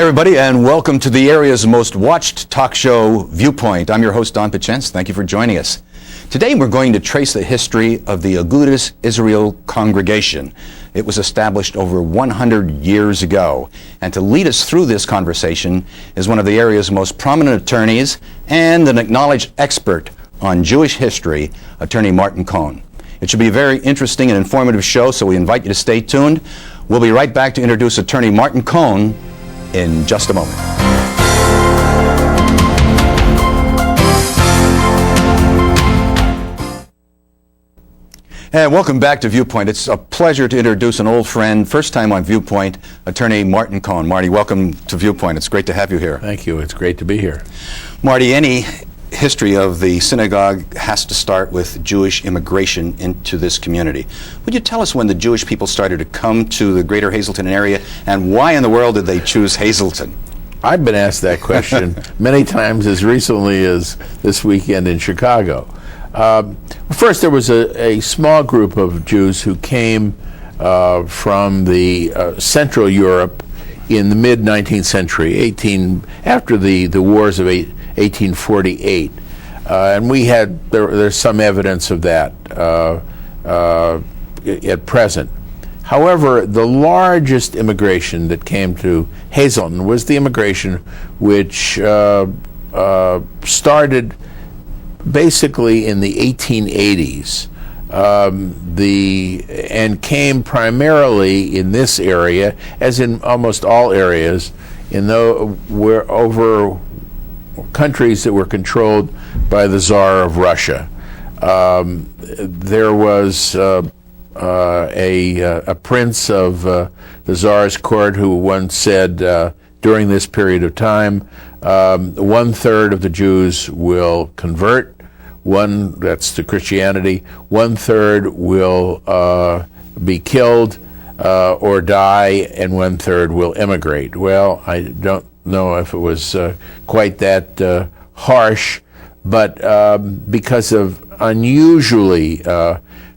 Hi, everybody, and welcome to the area's most watched talk show, Viewpoint. I'm your host, Don Pachens. Thank you for joining us. Today, we're going to trace the history of the Agudas Israel congregation. It was established over 100 years ago. And to lead us through this conversation is one of the area's most prominent attorneys and an acknowledged expert on Jewish history, Attorney Martin Cohn. It should be a very interesting and informative show, so we invite you to stay tuned. We'll be right back to introduce Attorney Martin Cohn in just a moment. And welcome back to Viewpoint. It's a pleasure to introduce an old friend, first time on Viewpoint, Attorney Martin Cohn. Marty, welcome to Viewpoint. It's great to have you here. Thank you. It's great to be here. Marty, any history of the synagogue has to start with Jewish immigration into this community. Would you tell us when the Jewish people started to come to the greater Hazleton area, and why in the world did they choose Hazleton? I've been asked that question many times, as recently as this weekend in Chicago. First, there was a small group of Jews who came from the Central Europe in the mid-19th century, after the wars of 1848, and there's some evidence of that at present. However, the largest immigration that came to Hazleton was the immigration which started basically in the 1880s, and came primarily in this area, as in almost all areas, over countries that were controlled by the Tsar of Russia. There was a prince of the Tsar's court who once said, during this period of time, 1/3 of the Jews will convert, that's to Christianity, 1/3 will be killed or die, and 1/3 will immigrate. Well, I don't know if it was quite that harsh, but because of unusually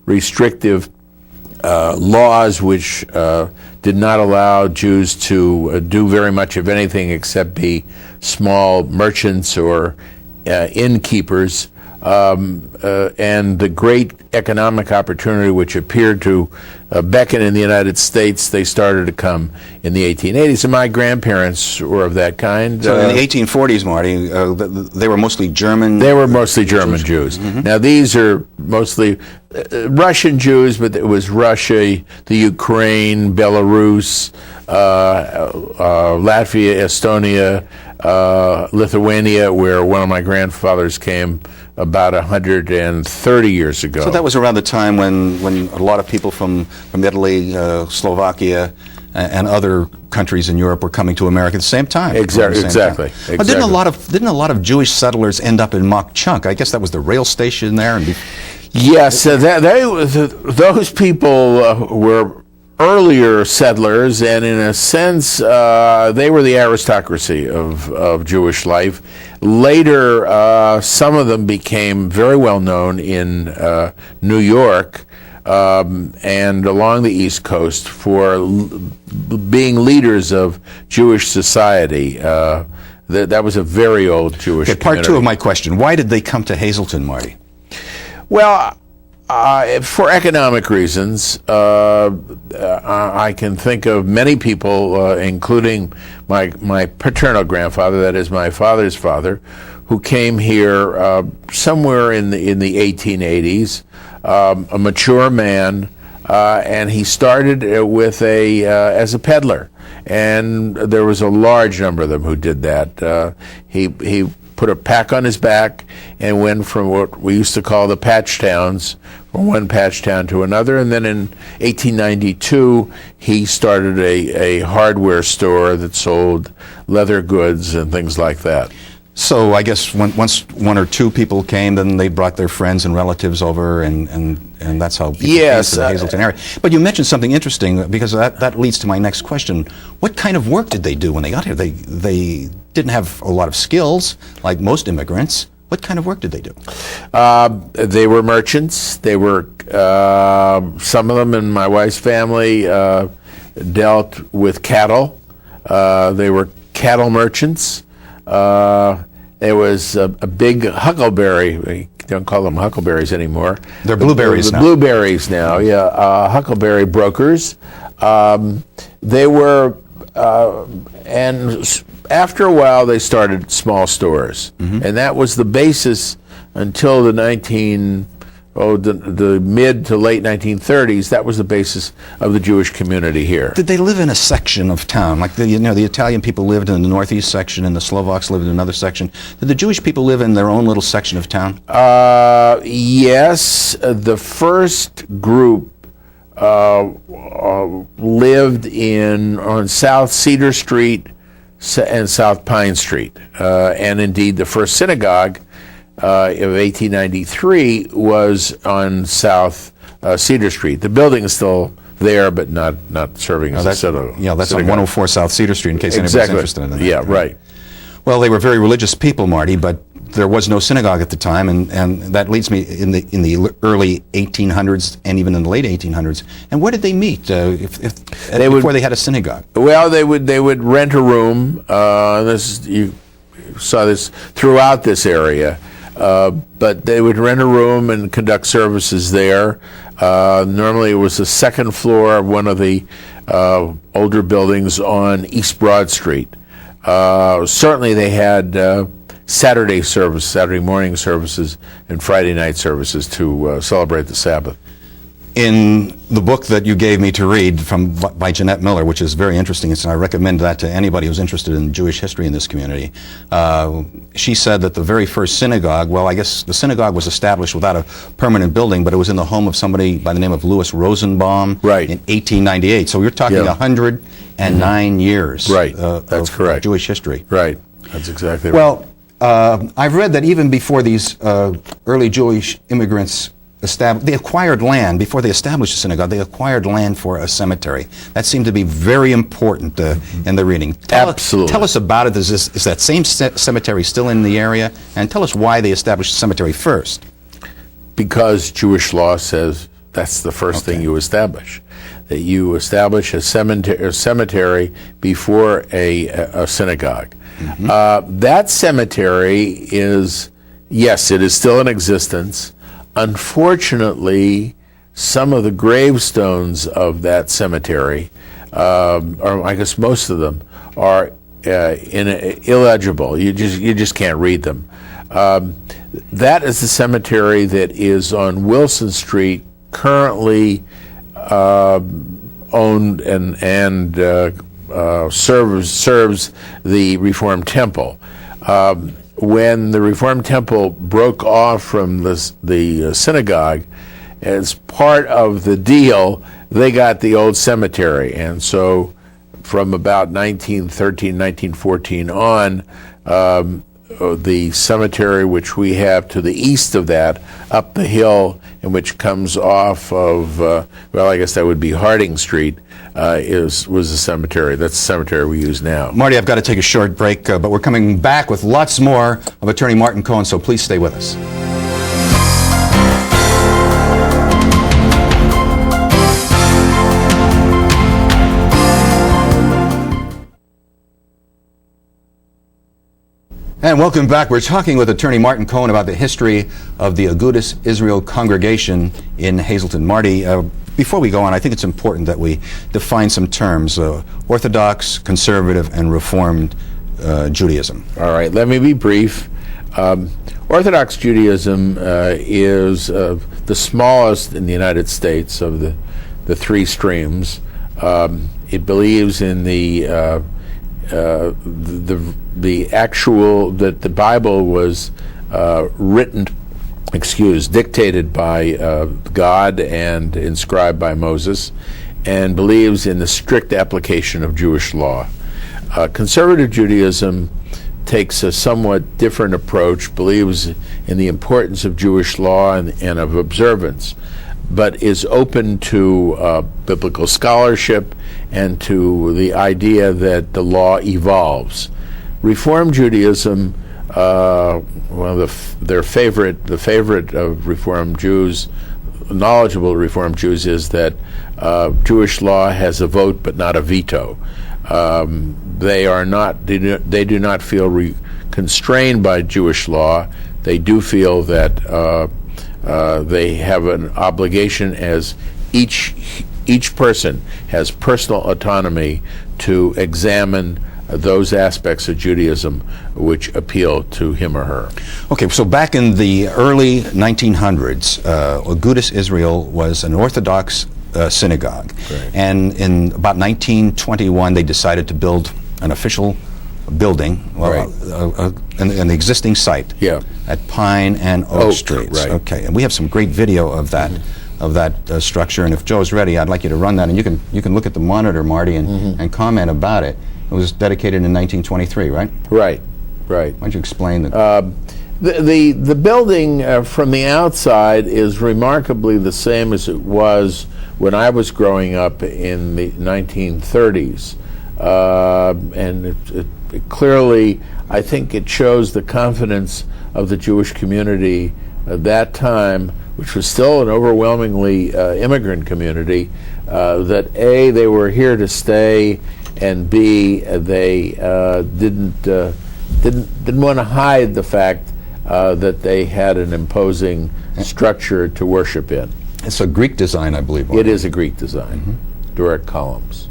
restrictive laws which did not allow Jews to do very much of anything except be small merchants or innkeepers, and the great economic opportunity which appeared to beckon in the United States, they started to come in the 1880s, and my grandparents were of that kind. So in the 1840s, Marty, they were mostly German? They were mostly German Jews. Mm-hmm. Now these are mostly Russian Jews, but it was Russia, the Ukraine, Belarus, Latvia, Estonia, Lithuania, where one of my grandfathers came about 130 years ago. So that was around the time when a lot of people from Italy, Slovakia, and other countries in Europe were coming to America at the same time. Exactly. But didn't a lot of Jewish settlers end up in Mach Chunk? I guess that was the rail station there. Yes, those people were earlier settlers, and in a sense, they were the aristocracy of Jewish life. Later, some of them became very well known in New York and along the East Coast for being leaders of Jewish society. That was a very old Jewish community. Part two of my question: why did they come to Hazleton, Marty? Well, for economic reasons, I can think of many people, including my paternal grandfather, that is my father's father, who came here somewhere in the 1880s, a mature man, and he started as a peddler, and there was a large number of them who did that. He put a pack on his back and went from what we used to call the patch towns, from one patch town to another. And then in 1892, he started a hardware store that sold leather goods and things like that. So I guess once one or two people came, then they brought their friends and relatives over, and that's how people came to the Hazleton area. But you mentioned something interesting, because that leads to my next question. What kind of work did they do when they got here? They didn't have a lot of skills, like most immigrants. What kind of work did they do? They were merchants. They were, some of them in my wife's family dealt with cattle. They were cattle merchants. There was a big huckleberry. We don't call them huckleberries anymore. They're blueberries now. Blueberries now, yeah. Huckleberry brokers. They were, and after a while, they started small stores, and that was the basis until the mid to late 1930s. That was the basis of the Jewish community here. Did they live in a section of town? Like the Italian people lived in the northeast section and the Slovaks lived in another section. Did the Jewish people live in their own little section of town? Yes. The first group lived on South Cedar Street and South Pine Street. And indeed, the first synagogue of 1893 was on South Cedar Street. The building is still there, but not serving as a synagogue. Yeah, that's on 104 South Cedar Street, in case anybody's interested in that. Yeah, right. Well, they were very religious people, Marty, but there was no synagogue at the time, and that leads me in the early 1800s and even in the late 1800s. And where did they meet before they had a synagogue? Well, they would rent a room. You saw this throughout this area. But they would rent a room and conduct services there. Normally it was the second floor of one of the older buildings on East Broad Street. Certainly they had Saturday morning services and Friday night services to celebrate the Sabbath. In the book that you gave me to read by Jeanette Miller, which is very interesting, and I recommend that to anybody who's interested in Jewish history in this community, she said that the very first synagogue, well, I guess the synagogue was established without a permanent building, but it was in the home of somebody by the name of Louis Rosenbaum in 1898. So we're talking 109 years That's correct. Of Jewish history. Right. That's exactly right. Well, I've read that even before these early Jewish immigrants they acquired land. Before they established a synagogue, they acquired land for a cemetery. That seemed to be very important in the reading. Absolutely. Tell us about it. Is that same cemetery still in the area? And tell us why they established a cemetery first. Because Jewish law says that's the first thing you establish. That you establish a cemetery before a synagogue. That cemetery is, yes, it is still in existence. Unfortunately, some of the gravestones of that cemetery, or I guess most of them, are illegible. You just can't read them. That is the cemetery that is on Wilson Street, currently owned and serves the Reformed Temple. When the Reformed Temple broke off from the synagogue, as part of the deal, they got the old cemetery. And so from about 1913, 1914 on, the cemetery which we have to the east of that, up the hill, and which comes off of, well, I guess that would be Harding Street, was the cemetery. That's the cemetery we use now. Marty, I've got to take a short break, but we're coming back with lots more of Attorney Martin Cohn, so please stay with us. And welcome back. We're talking with Attorney Martin Cohn about the history of the Agudas Israel congregation in Hazleton. Marty, before we go on, I think it's important that we define some terms: Orthodox, Conservative, and Reformed Judaism. All right, let me be brief. Orthodox Judaism is the smallest in the United States of the three streams. It believes in the actual, that the Bible was dictated by God and inscribed by Moses, and believes in the strict application of Jewish law. Conservative Judaism takes a somewhat different approach, believes in the importance of Jewish law and of observance, but is open to biblical scholarship and to the idea that the law evolves. Reform Judaism, the favorite of Reform Jews, knowledgeable Reform Jews, is that Jewish law has a vote but not a veto. They are not. They do not feel constrained by Jewish law. They do feel that they have an obligation, as each person has personal autonomy to examine those aspects of Judaism which appeal to him or her. Okay, so back in the early 1900s, Agudas Israel was an Orthodox synagogue. Right. And in about 1921, they decided to build an official building, an existing site at Pine and Oak Streets. Right. Okay, and we have some great video of that. Of that structure, and if Joe's ready, I'd like you to run that, and you can look at the monitor, Marty, and comment about it. It was dedicated in 1923, right? Right. Why don't you explain that? The building from the outside is remarkably the same as it was when I was growing up in the 1930s, and it clearly, I think, it shows the confidence of the Jewish community at that time, which was still an overwhelmingly immigrant community, that A, they were here to stay, and B, they didn't want to hide the fact that they had an imposing structure to worship in. It's a Greek design, I believe. It is a Greek design, Doric columns.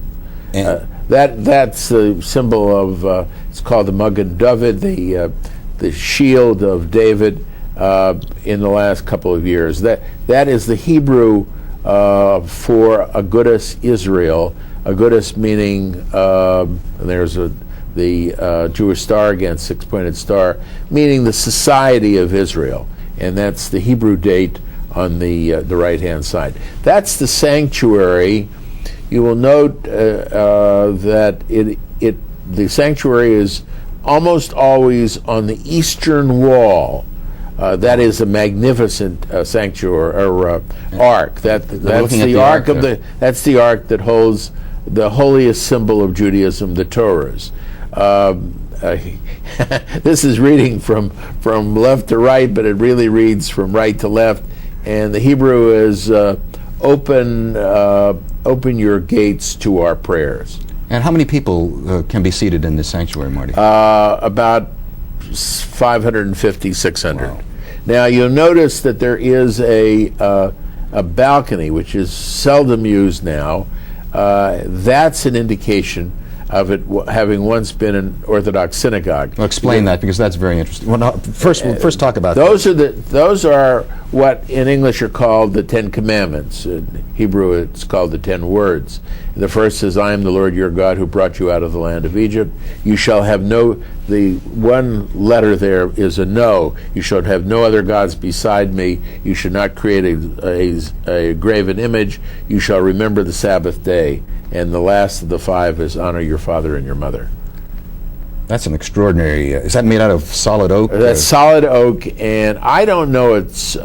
That's the symbol of, it's called the Magen David, the shield of David. In the last couple of years, that is the Hebrew for Agudas Israel. Agudas meaning, and there's the Jewish star again, six-pointed star, meaning the Society of Israel, and that's the Hebrew date on the right-hand side. That's the sanctuary. You will note that the sanctuary is almost always on the eastern wall. That is a magnificent sanctuary or ark. That's the ark of that's the ark that holds the holiest symbol of Judaism, the Torahs. This is reading from left to right, but it really reads from right to left. And the Hebrew is open your gates to our prayers. And how many people can be seated in this sanctuary, Marty? About 550, 600. Wow. Now you'll notice that there is a balcony, which is seldom used now. That's an indication of it having once been an Orthodox synagogue. Well, explain that, because that's very interesting. Well, no, first talk about those are what in English are called the Ten Commandments. In Hebrew, it's called the 10 Words. The first says, "I am the Lord your God who brought you out of the land of Egypt. You shall have no." The one letter there is a no. "You shall have no other gods beside me. You should not create a graven image. You shall remember the Sabbath day." And the last of the 5 is, "Honor your father and your mother." That's an extraordinary. Is that made out of solid oak? That's solid oak, and I don't know its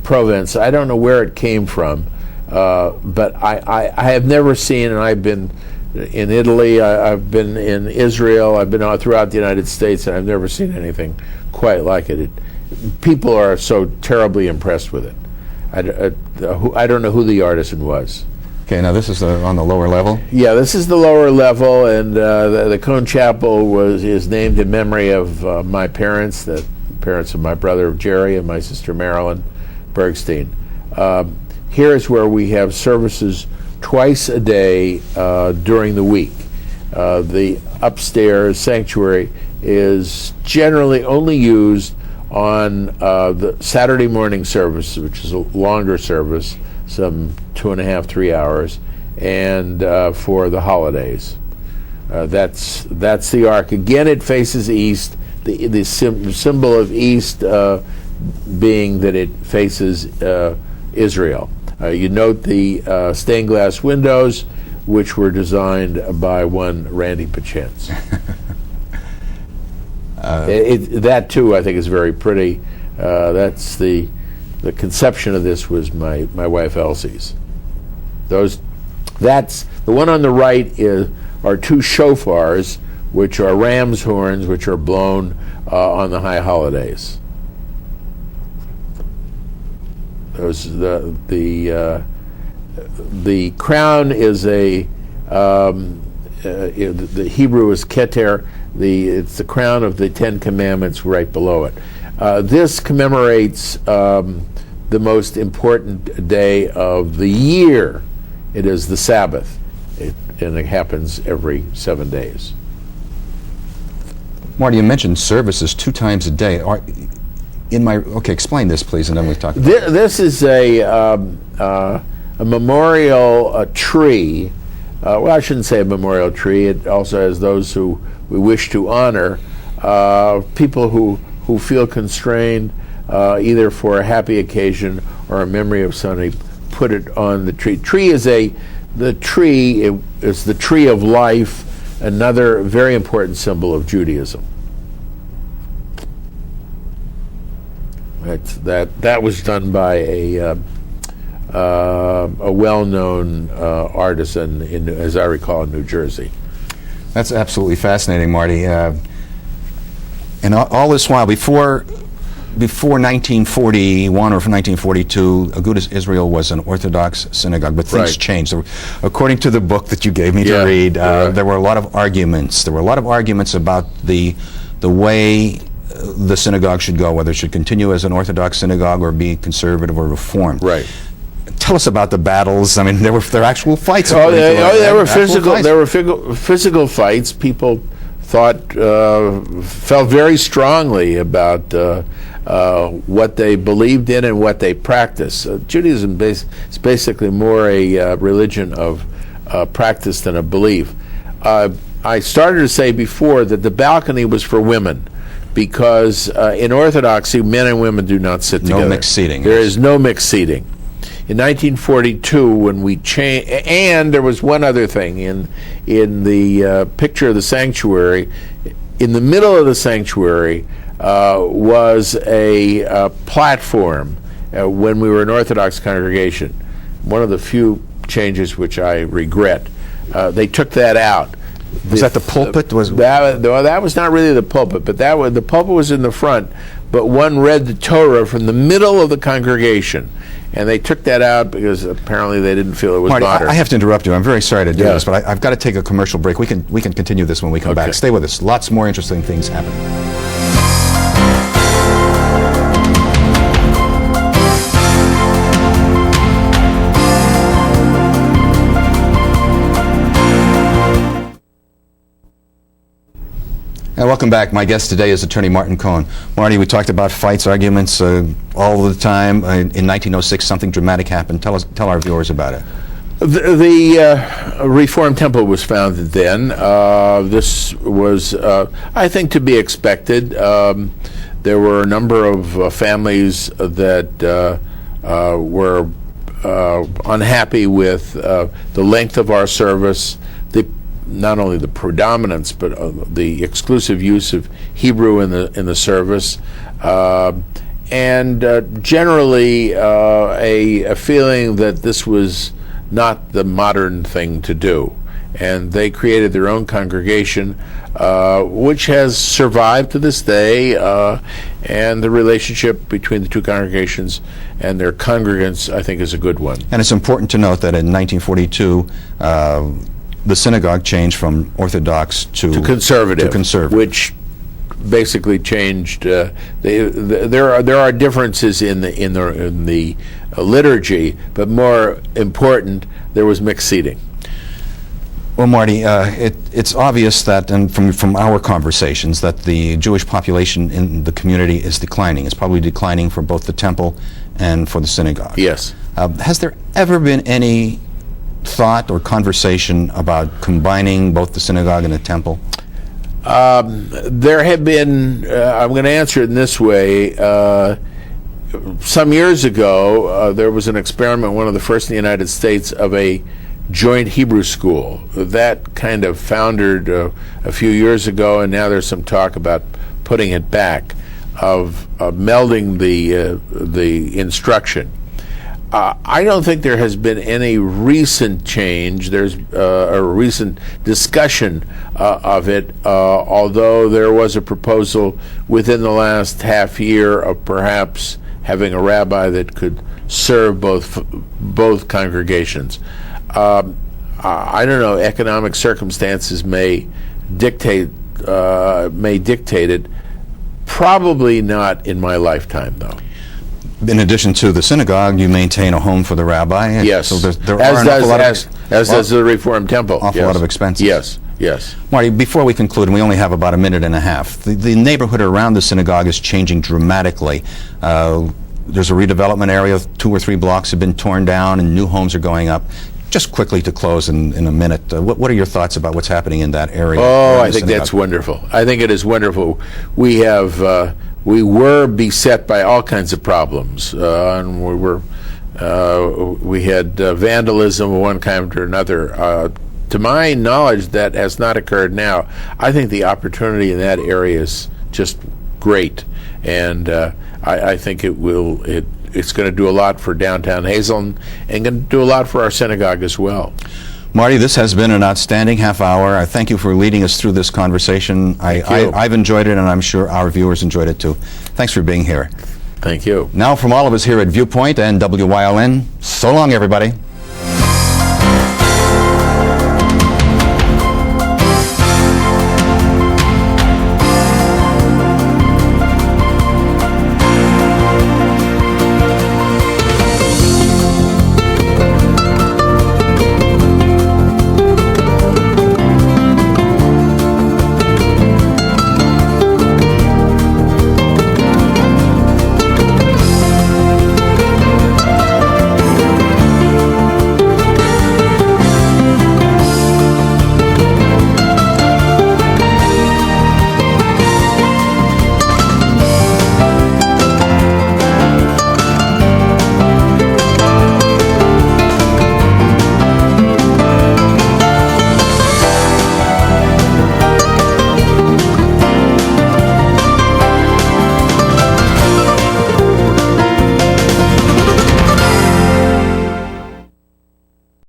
provenance. I don't know where it came from, but I have never seen, and I've been in Italy, I've been in Israel, I've been all throughout the United States, and I've never seen anything quite like it. People are so terribly impressed with it. I don't know who the artisan was. Okay, now this is on the lower level? Yeah, this is the lower level, and the Cohn Chapel is named in memory of my parents, the parents of my brother Jerry and my sister Marilyn Bergstein. Here is where we have services twice a day during the week. The upstairs sanctuary is generally only used on the Saturday morning service, which is a longer service, some 2.5, 3 hours, and for the holidays. That's the ark. Again, it faces east. The symbol of east being that it faces Israel. You note the stained glass windows, which were designed by one Randy Pachentz. That too, I think, is very pretty. That's the conception of this was my wife Elsie's. That's the one on the right are 2 shofars, which are ram's horns, which are blown on the high holidays. The crown is the Hebrew is keter. It's the crown of the Ten Commandments right below it. This commemorates the most important day of the year. It is the Sabbath, and it happens every 7 days. Marty, you mentioned services 2 times a day. Explain this, please, and then we talk about it. This is a memorial tree. Well, I shouldn't say a memorial tree. It also has those who we wish to honor, people who feel constrained either for a happy occasion or a memory of somebody, put it on the tree. The tree is the tree of life, another very important symbol of Judaism. That was done by a well-known artisan as I recall, in New Jersey. That's absolutely fascinating, Marty. And all this while, before 1941 or 1942, Agudas Israel was an Orthodox synagogue, but things changed. According to the book that you gave me to read, there were a lot of arguments. There were a lot of arguments about the way the synagogue should go, whether it should continue as an Orthodox synagogue or be conservative or reformed. Right. Tell us about the battles. I mean, there were actual fights. There were physical. There were physical fights. People felt very strongly about what they believed in and what they practiced. Judaism is basically more a religion of practice than a belief. I started to say before that the balcony was for women, because in Orthodoxy, men and women do not sit together. No mixed seating. There is no mixed seating. In 1942, when we changed, and there was one other thing in the picture of the sanctuary, in the middle of the sanctuary was a platform when we were an Orthodox congregation. One of the few changes which I regret. They took that out. Was that the pulpit? That was not really the pulpit, but the pulpit was in the front. But one read the Torah from the middle of the congregation, and they took that out because apparently they didn't feel it was Marty, modern. I have to interrupt you. I'm very sorry to do this, but I've got to take a commercial break. We can continue this when we come back. Stay with us. Lots more interesting things happening. And welcome back. My guest today is attorney Martin Cohn. Marty, we talked about fights, arguments all the time. In 1906, something dramatic happened. Tell our viewers about it. The Reformed Temple was founded then. This was, I think, to be expected. There were a number of families that were unhappy with the length of our service, not only the predominance, but the exclusive use of Hebrew in the service, and generally a feeling that this was not the modern thing to do. And they created their own congregation, which has survived to this day, and the relationship between the two congregations and their congregants, I think, is a good one. And it's important to note that in 1942, the synagogue changed from Orthodox to conservative, which basically changed. There are differences in the liturgy, but more important, there was mixed seating. Well, Marty, it's obvious that, and from our conversations, that the Jewish population in the community is declining. It's probably declining for both the temple and for the synagogue. Yes. Has there ever been any thought or conversation about combining both the synagogue and the temple? There have been, I'm going to answer it in this way. Some years ago, there was an experiment, one of the first in the United States, of a joint Hebrew school. That kind of foundered a few years ago, and now there's some talk about putting it back, of melding the instruction. I don't think there has been any recent change. There's a recent discussion of it, although there was a proposal within the last half year of perhaps having a rabbi that could serve both congregations. I don't know, economic circumstances may dictate it. Probably not in my lifetime, though. In addition to the synagogue, you maintain a home for the rabbi. Yes. So there are an awful lot of as does the Reformed Temple. Awful lot of expenses. Yes, yes. Marty, before we conclude, and we only have about a minute and a half, the neighborhood around the synagogue is changing dramatically. There's a redevelopment area, 2 or 3 blocks have been torn down and new homes are going up. Just quickly to close in a minute, what are your thoughts about what's happening in that area? Oh, I think that's wonderful. I think it is wonderful. We have we were beset by all kinds of problems, and we had vandalism of one kind or another. To my knowledge, that has not occurred now. I think the opportunity in that area is just great, and I think it's going to do a lot for downtown Hazleton and going to do a lot for our synagogue as well. Marty, this has been an outstanding half hour. I thank you for leading us through this conversation. I've enjoyed it, and I'm sure our viewers enjoyed it too. Thanks for being here. Thank you. Now, from all of us here at Viewpoint and WYLN, so long, everybody.